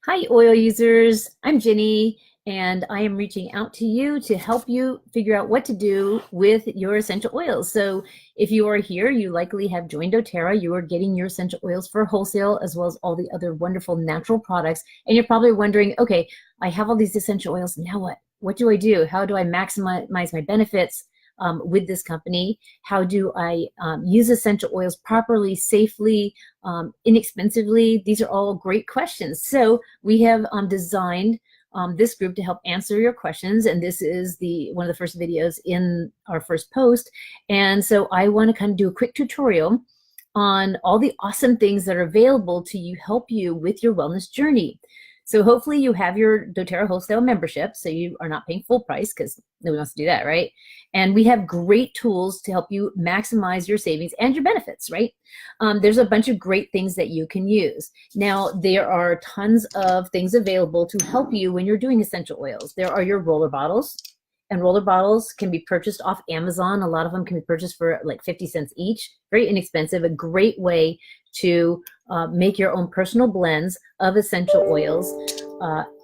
Hi, oil users. I'm Jenny, and I am reaching out to you to help you figure out what to do with your essential oils. So if you are here, you likely have joined doTERRA. You are getting your essential oils for wholesale as well as all the other wonderful natural products. And you're probably wondering, okay, I have all these essential oils. Now what? What do I do? How do I maximize my benefits with this company? How do I use essential oils properly, safely, inexpensively? These are all great questions. So we have designed this group to help answer your questions, and this is one of the first videos in our first post. And so I want to kind of do a quick tutorial on all the awesome things that are available to you, help you with your wellness journey. So hopefully you have your doTERRA wholesale membership, so you are not paying full price because nobody wants to do that, right? And we have great tools to help you maximize your savings and your benefits, right? There's a bunch of great things that you can use. Now, there are tons of things available to help you when you're doing essential oils. There are your roller bottles, and roller bottles can be purchased off Amazon. A lot of them can be purchased for like 50 cents each. Very inexpensive, a great way to make your own personal blends of essential oils.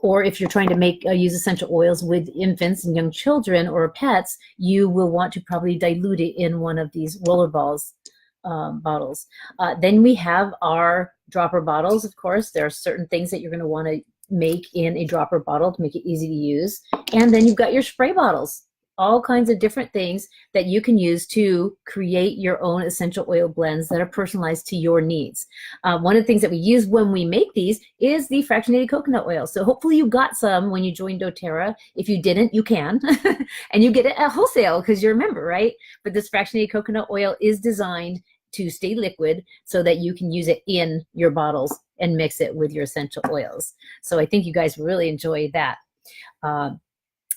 Or if you're trying to use essential oils with infants and young children or pets, you will want to probably dilute it in one of these roller bottles. Then we have our dropper bottles. Of course, there are certain things that you're going to want to make in a dropper bottle to make it easy to use. And then you've got your spray bottles, all kinds of different things that you can use to create your own essential oil blends that are personalized to your needs. One of the things that we use when we make these is the fractionated coconut oil. So hopefully you got some when you joined doTERRA. If you didn't, you can. And you get it at wholesale because you're a member, right? But this fractionated coconut oil is designed to stay liquid so that you can use it in your bottles and mix it with your essential oils. So I think you guys really enjoy that.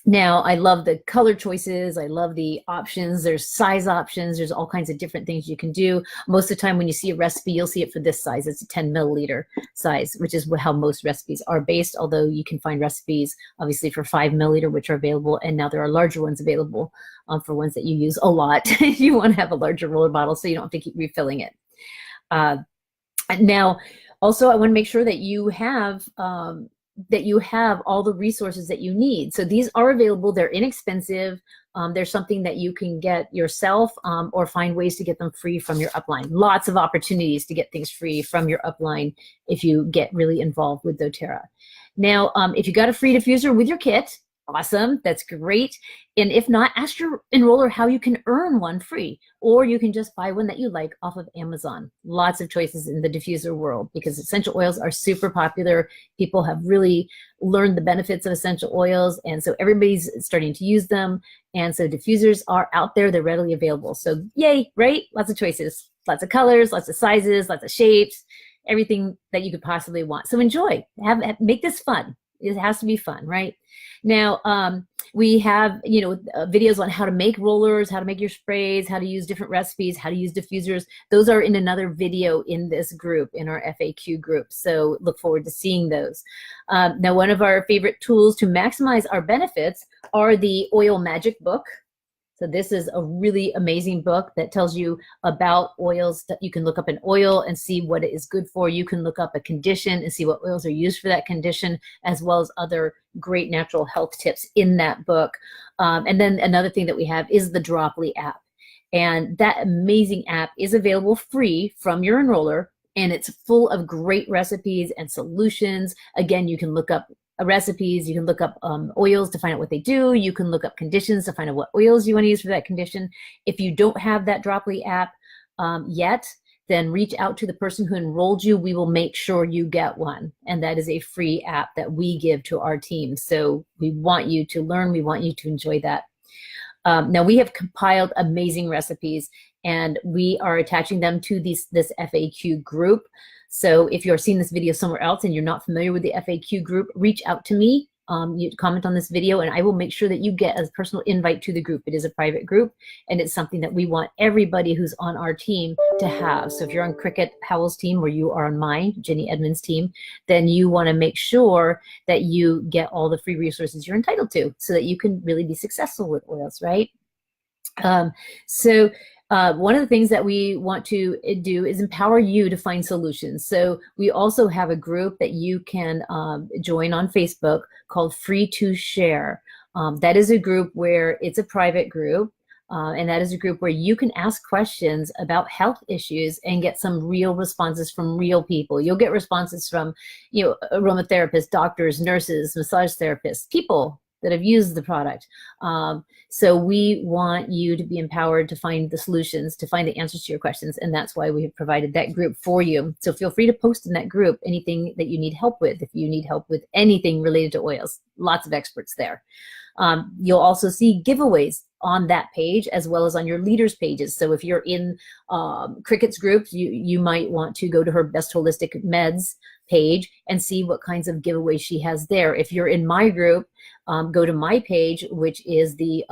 Now, I love the color choices. I love the options. There's size options. There's all kinds of different things you can do. Most of the time when you see a recipe, you'll see it for this size. It's a 10 milliliter size, which is how most recipes are based, although you can find recipes obviously for 5 milliliter, which are available. And now there are larger ones available for ones that you use a lot. You want to have a larger roller bottle so you don't have to keep refilling it. Now, also, I want to make sure that you have all the resources that you need. So these are available. They're inexpensive. They're something that you can get yourself or find ways to get them free from your upline. Lots of opportunities to get things free from your upline if you get really involved with doTERRA. Now, if you got a free diffuser with your kit, awesome, that's great. And if not, ask your enroller how you can earn one free, or you can just buy one that you like off of Amazon. Lots of choices in the diffuser world because essential oils are super popular. People have really learned the benefits of essential oils, and so everybody's starting to use them. And so diffusers are out there, they're readily available. So yay, right? Lots of choices, lots of colors, lots of sizes, lots of shapes, everything that you could possibly want. So enjoy, make this fun. It has to be fun, right? Now, we have, videos on how to make rollers, how to make your sprays, how to use different recipes, how to use diffusers. Those are in another video in this group, in our FAQ group. So look forward to seeing those. Now, one of our favorite tools to maximize our benefits are the Oil Magic book. So this is a really amazing book that tells you about oils. That you can look up an oil and see what it is good for. You can look up a condition and see what oils are used for that condition, as well as other great natural health tips in that book. And then another thing that we have is the Droply app. And that amazing app is available free from your enroller, and it's full of great recipes and solutions. Again, you can look up recipes, you can look up oils to find out what they do, you can look up conditions to find out what oils you want to use for that condition. If you don't have that Droply app yet, then reach out to the person who enrolled you. We will make sure you get one, and that is a free app that we give to our team. So we want you to learn, we want you to enjoy that. Now, we have compiled amazing recipes, and we are attaching them to this FAQ group. So if you're seeing this video somewhere else and you're not familiar with the FAQ group, reach out to me. You comment on this video, and I will make sure that you get a personal invite to the group. It is a private group, and it's something that we want everybody who's on our team to have. So if you're on Cricket Howell's team, or you are on mine, Jenny Edmonds' team, then you want to make sure that you get all the free resources you're entitled to so that you can really be successful with oils, right? One of the things that we want to do is empower you to find solutions. So we also have a group that you can join on Facebook called Free to Share. That is a group where it's a private group. And that is a group where you can ask questions about health issues and get some real responses from real people. You'll get responses from, aromatherapists, doctors, nurses, massage therapists, people that have used the product. So we want you to be empowered to find the solutions, to find the answers to your questions. And that's why we have provided that group for you. So feel free to post in that group anything that you need help with. If you need help with anything related to oils, lots of experts there. You'll also see giveaways on that page as well as on your leaders pages. So if you're in Cricket's group, you might want to go to her Best Holistic Meds page and see what kinds of giveaways she has there. If you're in my group, go to my page, which is the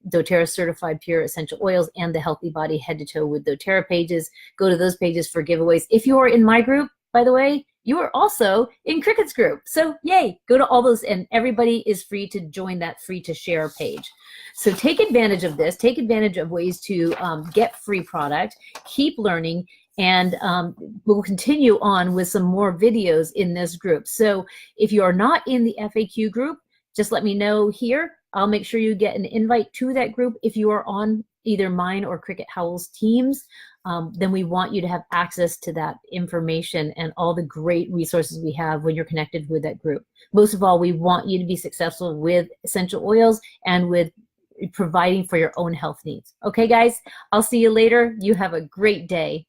doTERRA Certified Pure Essential Oils and the Healthy Body Head to Toe with doTERRA pages. Go to those pages for giveaways. If you are in my group, by the way, you are also in Cricket's group. So yay, go to all those, and everybody is free to join that Free to Share page. So take advantage of this, take advantage of ways to get free product, keep learning, and we'll continue on with some more videos in this group. So if you are not in the FAQ group, just let me know here. I'll make sure you get an invite to that group. If you are on either mine or Cricket Howell's teams, then we want you to have access to that information and all the great resources we have when you're connected with that group. Most of all, we want you to be successful with essential oils and with providing for your own health needs. Okay, guys, I'll see you later. You have a great day.